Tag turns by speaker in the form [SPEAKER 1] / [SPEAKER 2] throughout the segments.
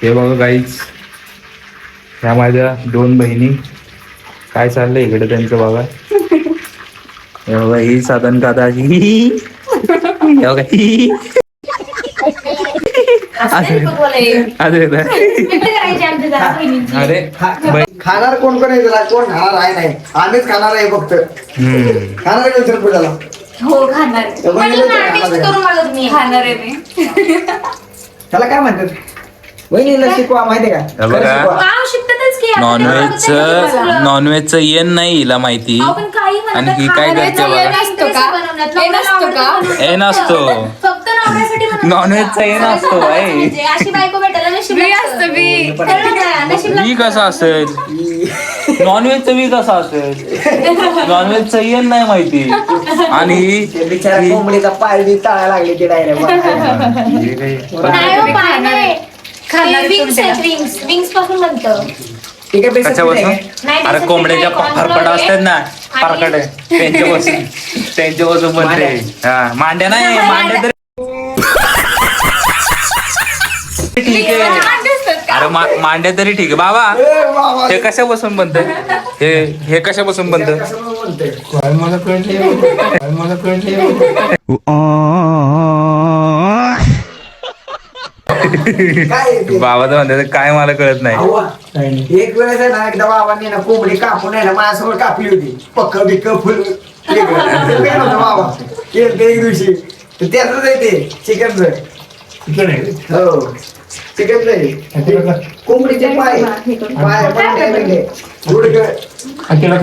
[SPEAKER 1] हे बघा गाईच, ह्या माझ्या दोन बहिणी. काय चाललंय इकडे त्यांचं बघा. हे बघा ही साधन कादाची अरे
[SPEAKER 2] खाणार कोण कोण आहे त्याला, कोण खाणार आहे नाही, आम्हीच खाणार आहे फक्त. खाणार आहे तर पुढाला
[SPEAKER 3] हो खाणार खाणार आहे मी.
[SPEAKER 2] त्याला काय म्हणतात वहिनीला शिकवा माहितीये का?
[SPEAKER 1] नॉनव्हेजचं येण नाही हिला माहिती. आणि ही काय करते बघा. ए नसतो नॉनव्हेजचा ये नसतो भाई. वी कसा असेल नॉनव्हेजचं, वी कसा असेल नॉनव्हेजचं येण नाही माहिती. आणि
[SPEAKER 2] बिचारा कोंबडीचा पाय बी तळायला लागली की डायरेक्ट.
[SPEAKER 1] अरे कोंबड्याच्या फरफडा असतात ना, फरकडे त्यांच्यापासून बनते. हा मांड्या नाही, मांड्या तरी ठीक आहे. अरे मांड्या तरी ठीक आहे बाबा. हे कशापासून बनतं, हे कशापासून बनतं? बाबा तर म्हणते काय मला कळत नाही.
[SPEAKER 2] एक वेळेस आहे ना, एकदा बाबांनी ना कोंबडी कापून आहे ना माझ्यासमोर कापली होती. पक्क बिक्क फुल बाबा केलं एक दिवशी. त्याच आहे ते चिकनचं. हो चिकनचं आहे. कोंबडीचे पाय गुडघं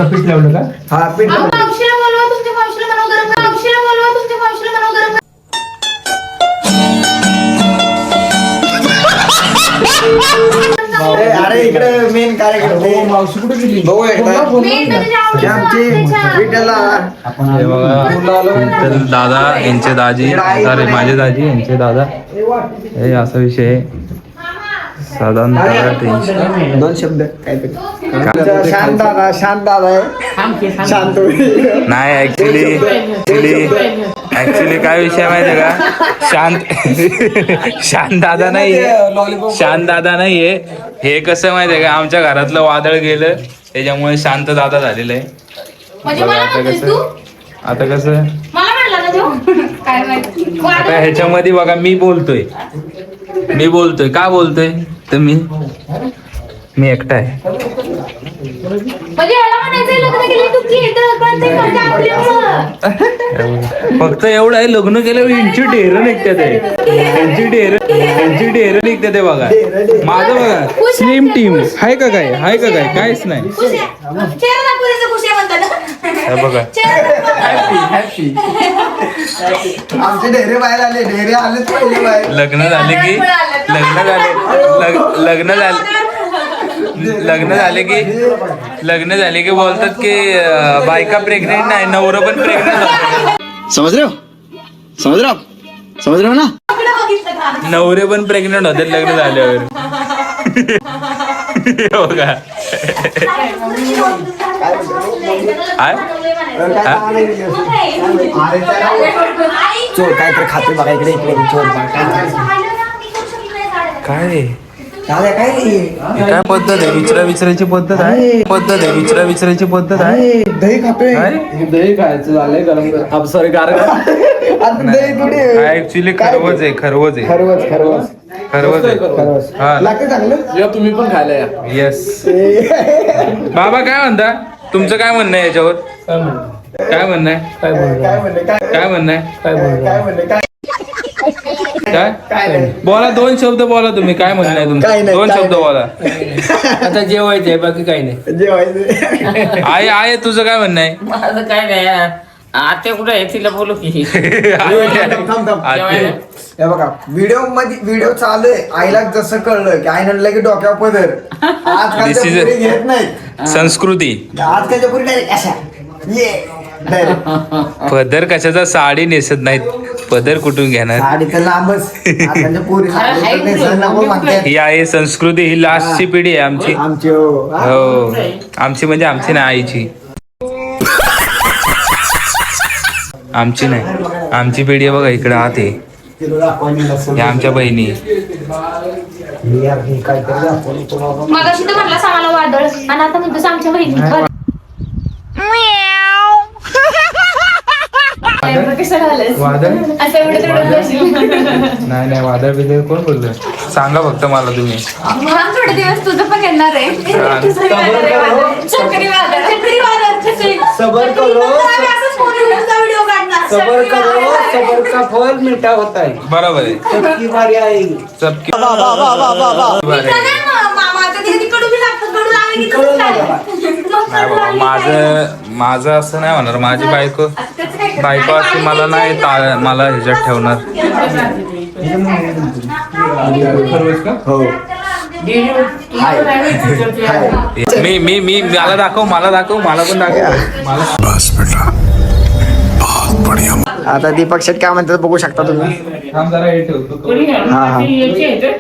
[SPEAKER 4] पीठ लावलं का?
[SPEAKER 2] हा पीठ अरे इकडे मेन कार्यक्रम
[SPEAKER 4] मावशी कुठे गेली?
[SPEAKER 2] भाऊ आमची विठ्ठलला
[SPEAKER 1] हे बघा विठ्ठल दादा यांचे दाजी, अरे माझे दाजी यांचे दादा. हे असा विषय आहे. साधारण टेन्शन
[SPEAKER 2] दोन शब्द काहीतरी. शांत दादा, शांत दादा आहे, शांत
[SPEAKER 1] नाही. ऍक्च्युली काय विषय माहितीये का, शांत दादा नाहीये, शांत दादा नाहीये. हे कसं माहितीये का, आमच्या घरातलं वादळ गेलं त्याच्यामुळे शांत दादा झालेलं आहे. आता कसं आता ह्याच्यामध्ये बघा मी बोलतोय का बोलतोय तर मी एकटा आहे. फक्त एवढं आहे, लग्न केल्यावर यांची ढेर निघतात आहे, यांची ढेर निघतात आहे बघा. माझं बघा स्लिम टीम आहे का काय, काहीच नाही. बघा
[SPEAKER 2] आमचे ढेरे बाहेर आले, ढेरे आले पहिले बाहेर.
[SPEAKER 1] लग्न झाले की बोलतात की बायका प्रेग्नेंट नाही, नवरं पण प्रेग्नेंट होतं.
[SPEAKER 2] समझ रहे हो ना?
[SPEAKER 1] नवरे पण प्रेग्नेंट होते लग्न झाल्यावर. हो का?
[SPEAKER 2] चोर काय तर खाते बघा इकडे चोर
[SPEAKER 1] काय
[SPEAKER 2] काय
[SPEAKER 1] पद्धत आहे, विचारायची पद्धत आहे, विचारायची पद्धत आहे.
[SPEAKER 2] दही खातोय,
[SPEAKER 4] दही खायचं झालंय गरम. सॉरी गार.
[SPEAKER 2] दही थोडी
[SPEAKER 1] ऍक्च्युली खरवच आहे.
[SPEAKER 2] खरवच
[SPEAKER 1] हा
[SPEAKER 2] लागते चांगलं.
[SPEAKER 4] या तुम्ही पण खायला या.
[SPEAKER 1] येस. बाबा काय म्हणता, तुमचं काय म्हणणं आहे याच्यावर? काय म्हणणं आहे? काय बोला, दोन शब्द बोला तुम्ही. काय म्हणणं आहे तुमचं? दोन शब्द बोला.
[SPEAKER 4] आता जेवायचंय, बाकी काही नाही.
[SPEAKER 2] जेवायचं
[SPEAKER 1] आहे तुझं काय म्हणणं आहे?
[SPEAKER 5] माझं काय नाही. आता कुठे आहे तिला बोलू की?
[SPEAKER 2] हे बघा व्हिडिओ चालू आहे. आईला जसं कळलं की आई म्हणलं की डोक्यावर पदर. आजकालच्या पुरी घेत नाही
[SPEAKER 1] संस्कृती.
[SPEAKER 2] आजकालच्या पुरी डायरेक्ट अशा
[SPEAKER 1] पदर कशाचा, साडी नेसत नाहीत, पदर कुठून घेणार?
[SPEAKER 2] साडी तर लांबच. आजकालच्या पोरी
[SPEAKER 1] ही आहे संस्कृती. ही लास्टची पिढी आहे आमची. हो आमची म्हणजे आमची नाही, आईची. आमची नाही, आमची पिढी आहे बघा. इकडे आत आहे, या आमच्या बहिणी.
[SPEAKER 3] मगाशी तर म्हणला आम्हाला वादळ आणि आता म्हणतो आमच्या बहिणी
[SPEAKER 1] वादळ
[SPEAKER 3] असं एवढं तेवढं बसली.
[SPEAKER 1] नाही वादळ बिदळ कोण बोलतोय सांगा फक्त मला तुम्ही.
[SPEAKER 3] मग थोडे दिवस तुझं पण येणार आहे. चक्रीवादळ.
[SPEAKER 4] सबर करो
[SPEAKER 3] आम्ही असंच फोनवरचा व्हिडिओ काढणार.
[SPEAKER 4] सबर करो सबर का फल मीठा होता है.
[SPEAKER 1] बरोबर आहे.
[SPEAKER 4] सबकी बारी आएगी.
[SPEAKER 1] सबकी
[SPEAKER 3] मामा आता ते कडू बी लागतं, कडू लागलं की तसंच काय? मग
[SPEAKER 1] नाही
[SPEAKER 3] कडू
[SPEAKER 1] बाबा
[SPEAKER 3] लागलं
[SPEAKER 1] माझं असं नाही होणार. माझी बायको अशी मला नाही मला ह्याच्यात ठेवणार.
[SPEAKER 2] हो
[SPEAKER 1] मी मला दाखव मला पण दाखव मला.
[SPEAKER 2] आता दीपक शेट काय म्हणतात बघू शकता तुम्ही.
[SPEAKER 1] थांब जरा हे ठेवतो.
[SPEAKER 2] हा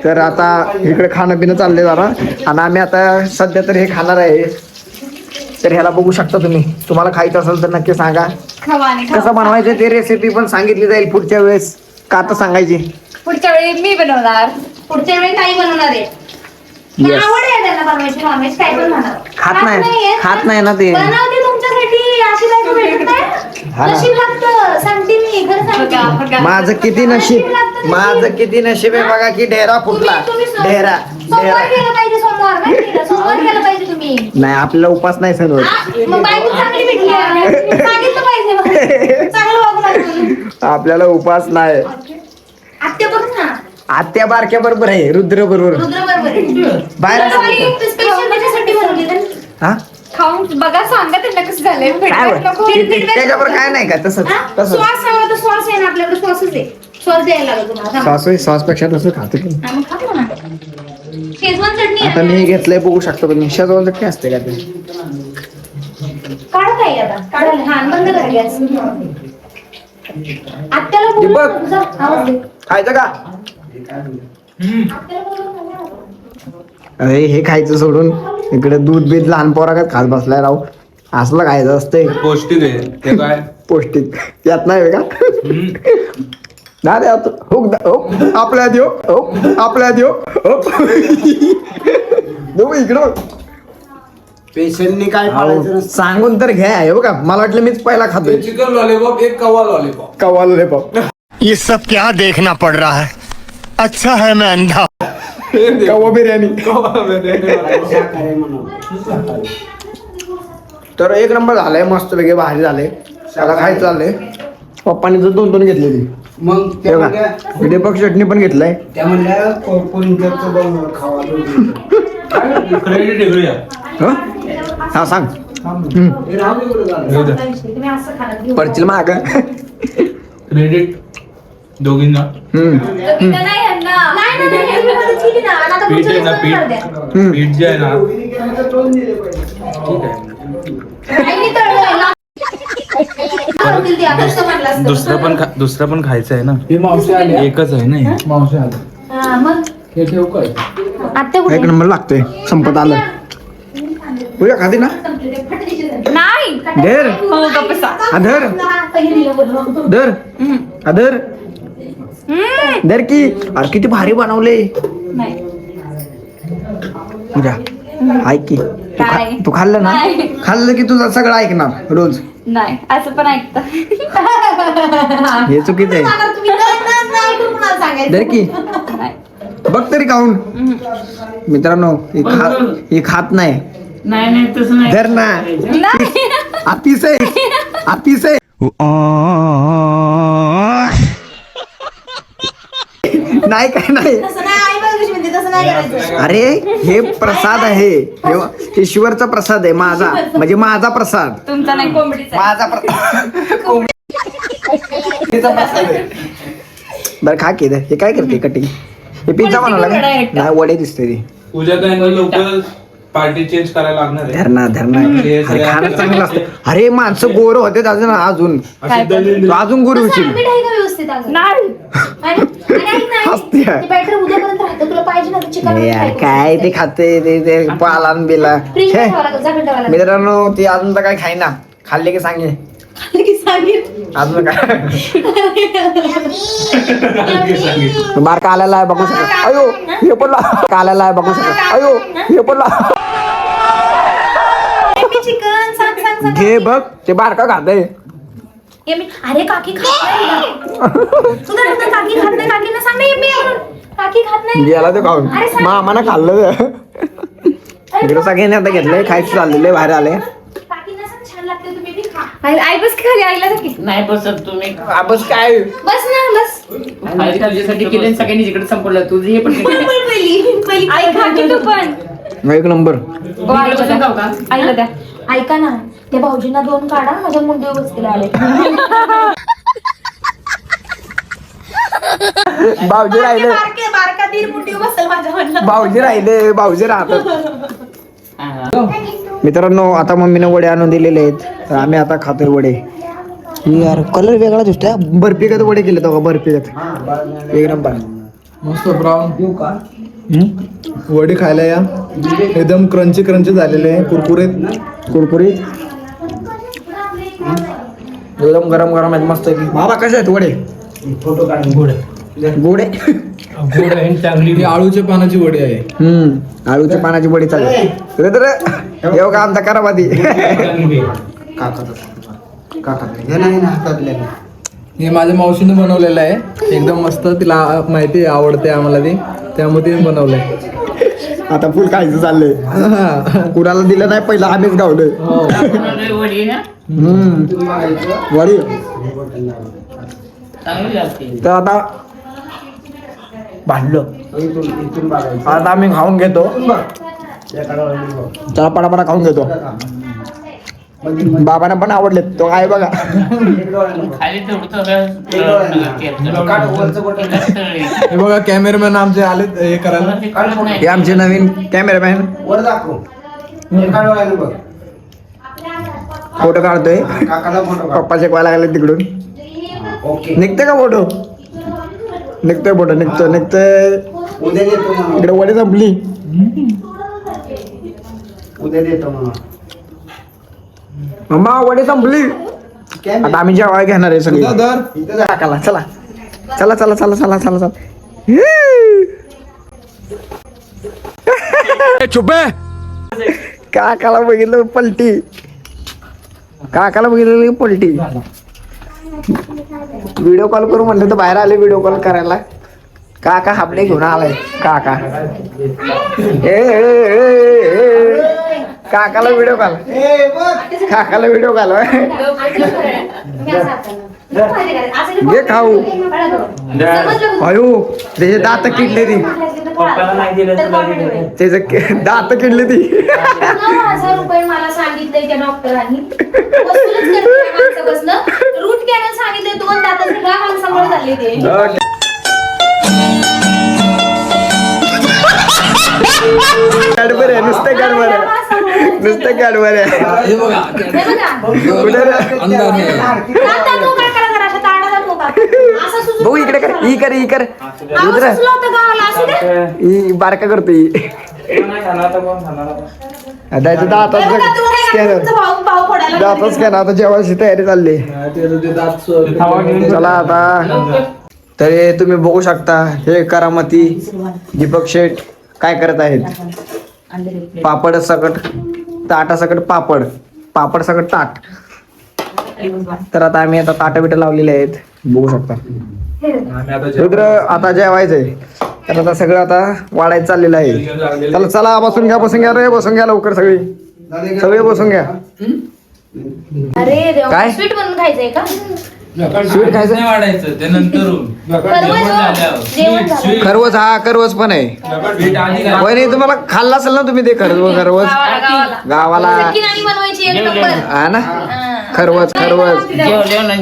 [SPEAKER 2] तर आता इकडे खाणं पिणं चाललंय जरा आणि आम्ही आता सध्या तर हे खाणार आहे. तर ह्याला बघू शकता तुम्ही. तुम्हाला खायचं असेल तर नक्की सांगा. कसं बनवायचं ते रेसिपी पण सांगितली जाईल पुढच्या वेळेस. का आता सांगायची
[SPEAKER 3] पुढच्या वेळी मी बनवणार. पुढच्या वेळी काही बनवणार आहे.
[SPEAKER 2] Yes.
[SPEAKER 3] आवड आहे त्यांना बनवायची नॉनव्हेज काय पण म्हणा.
[SPEAKER 2] खात नाही ना ते.
[SPEAKER 3] बनवते तुमच्यासाठी अशी बायको भेटत नाही.
[SPEAKER 2] हा ना.
[SPEAKER 3] नशीब लागतं सांगते मी खरं सांगते.
[SPEAKER 2] माझं किती नशीब आहे बघा की ढेरा फुटला. ढेरा
[SPEAKER 3] सोमवार केलं पाहिजे. सोमवार माहिती का? सोमवार केलं पाहिजे तुम्ही.
[SPEAKER 2] नाही आपल्याला उपास नाही सण होत.
[SPEAKER 3] मग बायको चांगली भेटली आहे. सांगितलं पाहिजे मग. चांगलं वागू लागलं.
[SPEAKER 2] आपल्याला उपास नाही.
[SPEAKER 3] आत्या बघ ना.
[SPEAKER 2] आत्या बारक्या बरोबर आहे. रुद्र बरोबर
[SPEAKER 3] रुद्र बरोबर आहे.
[SPEAKER 2] बाहेर
[SPEAKER 3] रुद्र बाई स्पेशल त्याच्यासाठी बनवली ना.
[SPEAKER 2] हा
[SPEAKER 3] खाऊन बघा सांगा त्यांना कसं झालंय.
[SPEAKER 2] काय त्याच्यावर काय नाही का तसं तसं
[SPEAKER 3] श्वास हवा तर श्वास आहे ना आपल्याकडे. श्वासच आहे. श्वास द्यायला लागला तुम्हाला.
[SPEAKER 2] सॉसपेक्षा तसं खातो की.
[SPEAKER 3] मग खातो ना. शेजवान चटणी
[SPEAKER 2] आता मी हे घेतलंय बघू शकतो तुम्ही. शेजवान चटणी असते का ते.
[SPEAKER 3] काढत आहे आता. काढायला हा बंद करा गॅस. आत्याला बोलू
[SPEAKER 2] दीपक.
[SPEAKER 3] नको. जा, आवाज दे.
[SPEAKER 2] खायचं का
[SPEAKER 3] आत्याला बोलू नको.
[SPEAKER 2] अरे हे खायचं सोडून इकडे दूध बीध लहान पोरागत खात बसलाय राव. असलं खायचं असतंय
[SPEAKER 1] पौष्टिक आहे ते काय.
[SPEAKER 2] पौष्टिक यात नाही का. ना रे आता आपल्या देऊ आपल्या देऊ इकडं
[SPEAKER 4] पेशंटनी काय
[SPEAKER 2] अहो, सांगून तर घ्या हे बघा. मला वाटलं मीच पहिला खातोय.
[SPEAKER 4] चिकन लॉलीपॉप एक कवा लॉलीपॉप.
[SPEAKER 2] कवाल रे बाप.
[SPEAKER 6] ये सब क्या देखना पड़ रहा है? अच्छा है मैं अंधा।
[SPEAKER 2] कवा बिर्याणी. तर एक नंबर झालाय मस्त पैकी भारी झाले. त्याला खायचं झालंय. पप्पानी तर 2 घेतलेली.
[SPEAKER 4] मग
[SPEAKER 2] हे बघा, दीपक चटणी पण घेतलाय.
[SPEAKER 4] त्या म्हणल्या कोणत्याचं बनवून खावा.
[SPEAKER 1] क्रेडिट घेऊया.
[SPEAKER 2] हं? हा सांग.
[SPEAKER 3] तुम्ही असं खाणार.
[SPEAKER 2] पडशील माग.
[SPEAKER 1] क्रेडिट दोघींना.
[SPEAKER 3] नाही यांना. नाही, नाही, मी मदत केली ना. आणि आता
[SPEAKER 1] पीठ
[SPEAKER 3] पुढच्या
[SPEAKER 1] आहे ना
[SPEAKER 3] वेळेस करणार द्या.
[SPEAKER 1] पीठ जे आहे ना ठीक आहे.
[SPEAKER 3] आईने तळलंय ना. करतील ते. आता कसं म्हणलं असतं.
[SPEAKER 1] दुसरं पण खायचं आहे ना.
[SPEAKER 4] ही मावशी आली.
[SPEAKER 1] एकच आहे ना हे.
[SPEAKER 4] मावशी आली.
[SPEAKER 3] हा, मग
[SPEAKER 4] हे ठेव काय.
[SPEAKER 3] आत्या कुठे?
[SPEAKER 2] एक नंबर लागतोय. संपत आलं. तुझ्या खाती ना
[SPEAKER 3] नाही.
[SPEAKER 2] धर
[SPEAKER 3] हो गप्पा.
[SPEAKER 2] अधर धर अधर धर की. अरे किती भारी बनवले.
[SPEAKER 3] नाही.
[SPEAKER 2] पूजा ऐक की
[SPEAKER 3] काय?
[SPEAKER 2] तू खाल्लं ना.
[SPEAKER 3] नाही.
[SPEAKER 2] खाल्लं की तुझं सगळं ऐकणार रोज.
[SPEAKER 3] नाही असं पण ऐकतं.
[SPEAKER 2] हे चुकीचं आहे. धर की
[SPEAKER 3] नाही.
[SPEAKER 2] बघ तरी खाऊन. मित्रांनो ही खात नाही.
[SPEAKER 5] नाही तसं नाही.
[SPEAKER 2] धर ना.
[SPEAKER 3] नाही.
[SPEAKER 2] आतीस आहे आतीस आहे. नाही काय नाही. अरे हे प्रसाद आहे. हे ईश्वरचा प्रसाद आहे. माझा म्हणजे माझा प्रसाद.
[SPEAKER 3] तुमचा नाही कोंबडीचा.
[SPEAKER 2] माझा प्रसाद आहे. बरं खा की. हे काय करते कटिंग. हे पिझ्झा बनवला का नाही. वडे दिसते ती.
[SPEAKER 1] पूजा काय लवकर पार्टी चेंज करायला लागणार आहे.
[SPEAKER 2] धरणा अरे खाणं चांगलं असतं. अरे माणसं गोर होते अजून तू अजून गोर होशील. काय ते खाते ते पालान बिला. मित्रांनो ती अजून तर काय खाईना. खाल्ले की सांगे. अजून काय बारका आलेला आहे बघू शकत. अयो हे पडला आलेला आहे बघू शकत. अयो हे पडला.
[SPEAKER 3] चिकन सांग सांग सांग.
[SPEAKER 2] घे बघ ते बारका खातंय.
[SPEAKER 3] अरे काकी खात नाही तुझा काकी खात नाही. काकीला सांग ना मी काकी खात नाही.
[SPEAKER 2] गेला ते खाऊन
[SPEAKER 3] अरे सांग.
[SPEAKER 2] मामानं खाल्लं इकडे सगळ्यांनी आता घेतलंय खायचं चाललेलं बाहेर आले.
[SPEAKER 3] काकीला सांग छान लागते तुम्ही बी खा. आई बस खाली आईला जा की.
[SPEAKER 5] नाही बसत तुम्ही
[SPEAKER 2] बस काय
[SPEAKER 3] बस ना बस.
[SPEAKER 5] तुझ्यासाठी केले सगळ्यांनी जिकडे संपवलं तुझं हे पण
[SPEAKER 3] पहिली आई खा की तू पण.
[SPEAKER 2] एक नंबर.
[SPEAKER 3] आईला द्या. ऐका ना त्या भाऊजींना 2 काढा माझ्या मुंडीवर बसलेले आले.
[SPEAKER 2] भाऊजी राहिले
[SPEAKER 3] बारका दीर मुंडीवर बसेल माझ्या म्हणलं.
[SPEAKER 2] भाऊजी राहिले भाऊजी राहतात. मित्रांनो आता मम्मीने वडे आणून दिलेले आहेत तर आम्ही आता खातोय वडे. यार कलर वेगळा दिसतोय. बर्फी गत वडे केले तो बर्फी गत एक नंबर.
[SPEAKER 1] मस्त ब्राऊन वडी खायला या. एकदम क्रंची क्रंची झालेले आहे.
[SPEAKER 2] कुरकुरीत एकदम गरम गरम आहेत मस्त. बाबा कसे आहेत वडे?
[SPEAKER 4] फोटो काढून
[SPEAKER 2] गोडे
[SPEAKER 1] चांगली आळूच्या पानाची वडी आहे.
[SPEAKER 2] आळूच्या पानाची वडी चालेल तर येऊ का आमचा कराबादी.
[SPEAKER 1] हे माझ्या मावशीने बनवलेलं आहे. एकदम मस्त. तिला माहिती आहे आवडते आम्हाला ती त्यामुळे तिने बनवलंय.
[SPEAKER 2] आता फुल खायचं चाललंय. कुणाला दिलं नाही पहिला आम्हीच गावलोय.
[SPEAKER 5] वडी ना
[SPEAKER 2] वडी
[SPEAKER 5] चांगली लागते.
[SPEAKER 2] तर आता भांडलो आता आम्ही खाऊन घेतो. चला पटापटा खाऊन घेतो. बाबांना पण आवडले तो काय बघा.
[SPEAKER 5] खाली
[SPEAKER 1] हे बघा कॅमेरामॅन आमचे आले हे करायला.
[SPEAKER 2] हे आमचे नवीन कॅमेरामॅन
[SPEAKER 4] वर दाखव.
[SPEAKER 2] फोटो काढतोय.
[SPEAKER 4] काकाला फोटो काढ.
[SPEAKER 2] पप्पा शिकवायला लागले तिकडून.
[SPEAKER 4] ओके.
[SPEAKER 2] निघते का फोटो? निघतोय फोटो निघतोय.
[SPEAKER 4] उद्या देतो म्हणून.
[SPEAKER 2] इकडे वडी संपली.
[SPEAKER 4] उद्या देतो म्हणून.
[SPEAKER 2] मम्मा वडी संपली. आता आम्ही जेव्हा घेणार आहे सगळी.
[SPEAKER 4] इथं जा.
[SPEAKER 2] काकाला चला चला चला चला चला चला चला. काकाला बघितलं पलटी. काकाला बघितलं पलटी. व्हिडिओ कॉल करू म्हणलं तर बाहेर आले व्हिडिओ कॉल करायला. काका हापडे घेऊन आलाय काका. काकाला व्हिडिओ कॉल. काकाला व्हिडिओ कॉल. घे खाऊ. अयो त्याचे दात किडले ती. त्याचे दात किडले ती.
[SPEAKER 3] 9,000 रुपये मला सांगितलंय त्या डॉक्टरांनी. रूट कॅनल सांगितले 2 दाताचे ह्या माणसामुळे झाले ते.
[SPEAKER 2] गडबड आहे नुसते गडबड आहे नुसते गडबड आहे.
[SPEAKER 1] हे बघा
[SPEAKER 3] हे बघा.
[SPEAKER 2] कुठे रे?
[SPEAKER 1] अंधार नाही.
[SPEAKER 3] दातात तो काय करा जरा, अशा ताडाला तो का? असं सुचलं
[SPEAKER 2] भाऊ इकडे कर ही कर ही कर.
[SPEAKER 3] अहो, सुचलं होतं गावाला, असू दे.
[SPEAKER 2] ही बारका करतो ही. दाताचं
[SPEAKER 3] हे बघा, तू काय करता?
[SPEAKER 2] स्कॅनर
[SPEAKER 3] तुमचा भाऊ फोडायला
[SPEAKER 2] दातच
[SPEAKER 3] लागला.
[SPEAKER 2] स्कॅनर. आता जेवायची तयारी चालली. चला आता. तर हे तुम्ही बघू शकता हे करामती दीपक शेठ काय करत आहेत. पापड सकट ताटा सकट पापड पापड सकट ताट. तर आता आम्ही आता ताटा बिटा लावलेले आहेत बघू शकता. रुद्र आता जेवायचंय तर आता सगळं आता वाढायचं चाललेलं आहे. चला चला बसून घ्या रे बसून घ्या लवकर सगळे बसून घ्या.
[SPEAKER 3] अरे देवा,
[SPEAKER 2] काय?
[SPEAKER 3] स्वीट बनवून खायचंय का?
[SPEAKER 2] स्वीट खायचं
[SPEAKER 1] नाही वाढायचं ते नंतर
[SPEAKER 3] जेवण झालं.
[SPEAKER 2] खरवस. हा खरवस पण आहे. होय नाही तुम्हाला खाल्ला असेल ना तुम्ही ते खरवस
[SPEAKER 3] गावाला.
[SPEAKER 2] गावाला
[SPEAKER 3] सक्कीनानी बनवायची एक नंबर.
[SPEAKER 2] हा ना खरवस.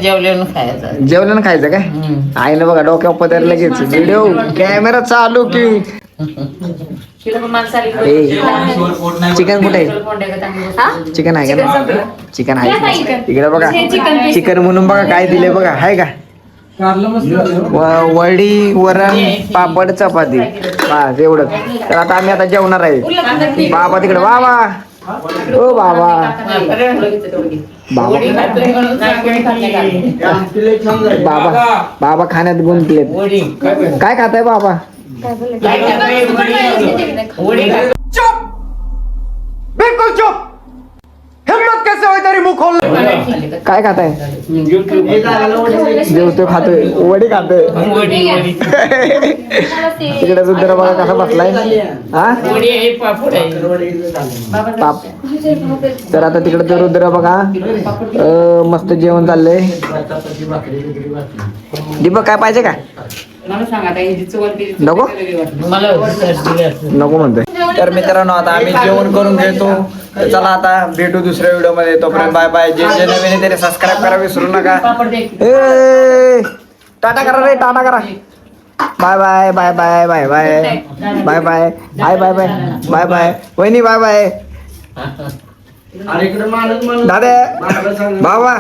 [SPEAKER 5] जेवल्यानं खायचं.
[SPEAKER 2] जेवल्यानं खायचं काय? आईनं बघा डोक्यावर पदर लगेच व्हिडिओ कॅमेरा चालू की. चिकन कुठे आहे? चिकन आहे का? चिकन आहे इकडे बघा. चिकन म्हणून बघा काय दिले बघा आहे का? वडी वरण पापड चपाती बस एवढं. तर आता आम्ही आता जेवणार आहे. बाबा तिकडे वा ओ बाबा
[SPEAKER 5] वडी खातोय म्हणून सांगून खाल्लं का?
[SPEAKER 4] तुला छान झाली.
[SPEAKER 2] बाबा बाबा खाण्यात गुंतलेत
[SPEAKER 5] वडी
[SPEAKER 2] काय खाताय बाबा
[SPEAKER 3] काय बोलले?
[SPEAKER 5] काय खातोय? वडी खातोय.
[SPEAKER 2] बिलकुल चुप हिम्मत कैसे होई तरी मुख खोल काय खाताय
[SPEAKER 4] हे झालं वडील.
[SPEAKER 2] जेवतोय खातोय वडी खातोय
[SPEAKER 5] वडी
[SPEAKER 2] तिकडे रुद्र बघा कसा बसलाय हा
[SPEAKER 5] वडी आहे पापड आहे
[SPEAKER 4] वडील झालं.
[SPEAKER 2] पाप तर आता तिकडे तो रुद्र बघा मस्त जेवण चाललंय
[SPEAKER 4] भाताची भाकरी बिकरी भाकरी.
[SPEAKER 2] दीपक काय पाहिजे काय
[SPEAKER 5] मला सांग आता हे जिचं वरती
[SPEAKER 2] नको?
[SPEAKER 5] मला
[SPEAKER 2] नको म्हणतोय तर मित्रांनो आता आम्ही जेवण करून घेतो तर चला आता भेटू दुसऱ्या व्हिडिओ मध्ये तोपर्यंत बाय बाय जे जे नवीन आहे त्याने सबस्क्राईब करा विसरू नका
[SPEAKER 5] पापड दे.
[SPEAKER 2] ए टाटा करा रे टाटा करा bye bye bye bye bye bye bye bye hi bye bye bye bye वहिनी बाय बाय
[SPEAKER 4] अरे इकडे माणूस म्हणून
[SPEAKER 2] दादा
[SPEAKER 4] माणसाला सांग.
[SPEAKER 2] बाबा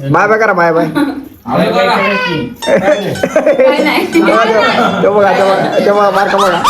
[SPEAKER 2] बाय बाय करा बाय बाय
[SPEAKER 3] काय नाही
[SPEAKER 2] तेव्हा बघा तेव्हा मार्क बघा